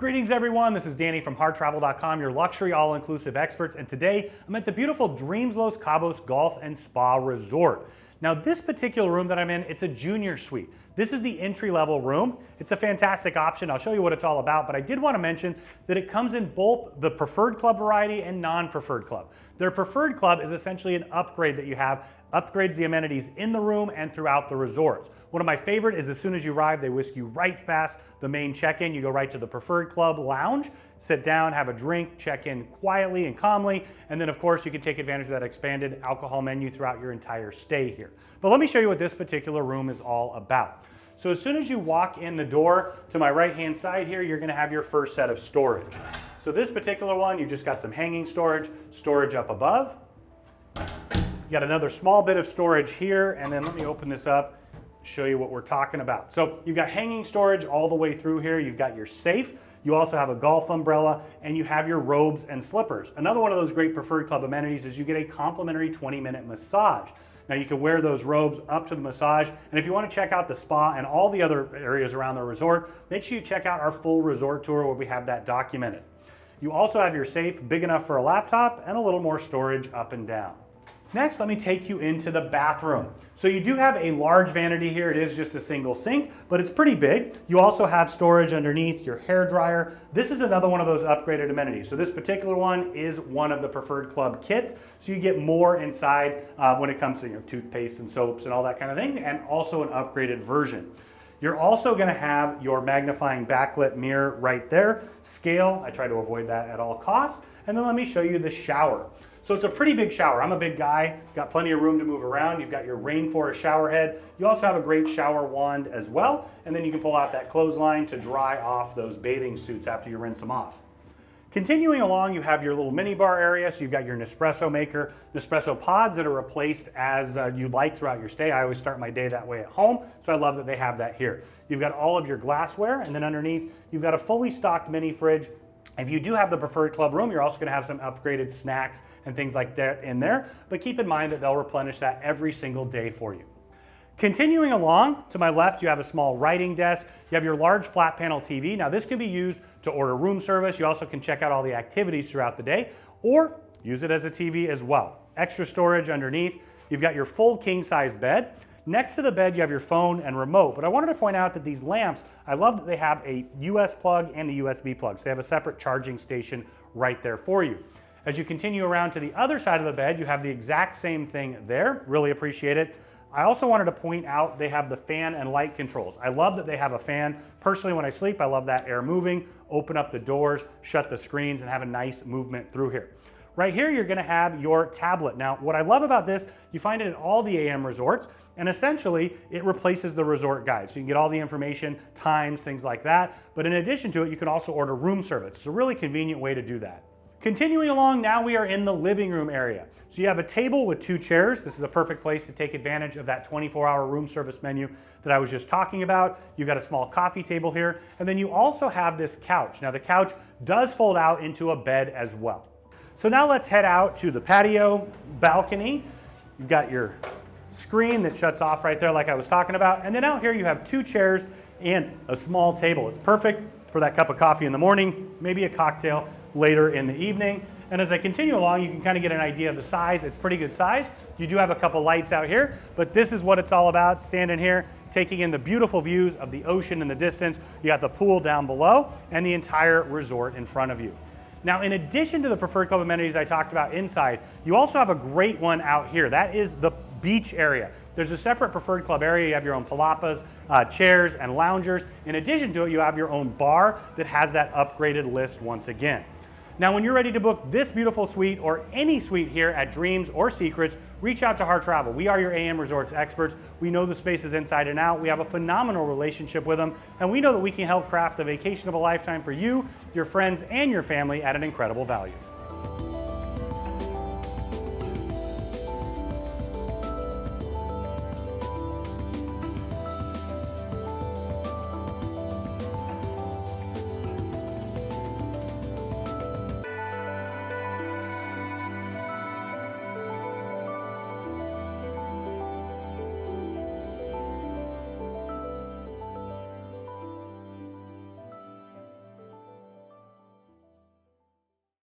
Greetings everyone, this is Danny from HarrTravel.com, your luxury all-inclusive experts, and today I'm at the beautiful Dreams Los Cabos Golf and Spa Resort. Now this particular room that I'm in, it's a junior suite. This is the entry-level room. It's a fantastic option. I'll show you what it's all about, but I did want to mention that it comes in both the preferred club variety and non-preferred club. Their preferred club is essentially an upgrade that you have, upgrades the amenities in the room and throughout the resorts. One of my favorite is as soon as you arrive, they whisk you right past the main check-in. You go right to the preferred club lounge, sit down, have a drink, check in quietly and calmly, and then of course you can take advantage of that expanded alcohol menu throughout your entire stay here. But let me show you what this particular room is all about. So as soon as you walk in the door to my right-hand side here, you're gonna have your first set of storage. So this particular one, you just got some hanging storage up above. You got another small bit of storage here, and then let me open this up, show you what we're talking about. So you've got hanging storage all the way through here. You've got your safe. You also have a golf umbrella, and you have your robes and slippers. Another one of those great preferred club amenities is you get a complimentary 20-minute massage. Now you can wear those robes up to the massage, and if you want to check out the spa and all the other areas around the resort, make sure you check out our full resort tour where we have that documented. You also have your safe big enough for a laptop and a little more storage up and down. Next, let me take you into the bathroom. So you do have a large vanity here. It is just a single sink, but it's pretty big. You also have storage underneath your hair dryer. This is another one of those upgraded amenities. So this particular one is one of the preferred club kits. So you get more inside when it comes to toothpaste and soaps and all that kind of thing, and also an upgraded version. You're also gonna have your magnifying backlit mirror right there. Scale, I try to avoid that at all costs. And then let me show you the shower. So it's a pretty big shower. I'm a big guy, got plenty of room to move around. You've got your rainforest shower head. You also have a great shower wand as well. And then you can pull out that clothesline to dry off those bathing suits after you rinse them off. Continuing along, you have your little mini bar area. So you've got your Nespresso maker, Nespresso pods that are replaced as you'd like throughout your stay. I always start my day that way at home, so I love that they have that here. You've got all of your glassware, and then underneath, you've got a fully stocked mini fridge. If you do have the preferred club room, you're also going to have some upgraded snacks and things like that in there, but keep in mind that they'll replenish that every single day for you. Continuing along, to my left, you have a small writing desk. You have your large flat panel TV. Now this can be used to order room service. You also can check out all the activities throughout the day, or use it as a TV as well. Extra storage underneath. You've got your full king size bed. Next to the bed, you have your phone and remote, but I wanted to point out that these lamps, I love that they have a US plug and a USB plug, so they have a separate charging station right there for you. As you continue around to the other side of the bed, you have the exact same thing there. Really appreciate it. I also wanted to point out they have the fan and light controls. I love that they have a fan. Personally, when I sleep, I love that air moving, open up the doors, shut the screens, and have a nice movement through here. Right here, you're gonna have your tablet. Now, what I love about this, you find it at all the AM resorts, and essentially, it replaces the resort guide. So you can get all the information, times, things like that. But in addition to it, you can also order room service. It's a really convenient way to do that. Continuing along, now we are in the living room area. So you have a table with 2 chairs. This is a perfect place to take advantage of that 24-hour room service menu that I was just talking about. You've got a small coffee table here, and then you also have this couch. Now the couch does fold out into a bed as well. So now let's head out to the patio balcony. You've got your screen that shuts off right there like I was talking about. And then out here you have 2 chairs and a small table. It's perfect for that cup of coffee in the morning, maybe a cocktail later in the evening. And as I continue along, you can kind of get an idea of the size. It's pretty good size. You do have a couple lights out here, but this is what it's all about, standing here, taking in the beautiful views of the ocean in the distance. You got the pool down below and the entire resort in front of you. Now, in addition to the preferred club amenities I talked about inside, you also have a great one out here. That is the beach area. There's a separate preferred club area. You have your own palapas, chairs, and loungers. In addition to it, you have your own bar that has that upgraded list once again. Now, when you're ready to book this beautiful suite or any suite here at Dreams or Secrets, reach out to Harr Travel. We are your AM Resorts experts. We know the spaces inside and out. We have a phenomenal relationship with them, and we know that we can help craft the vacation of a lifetime for you, your friends, and your family at an incredible value.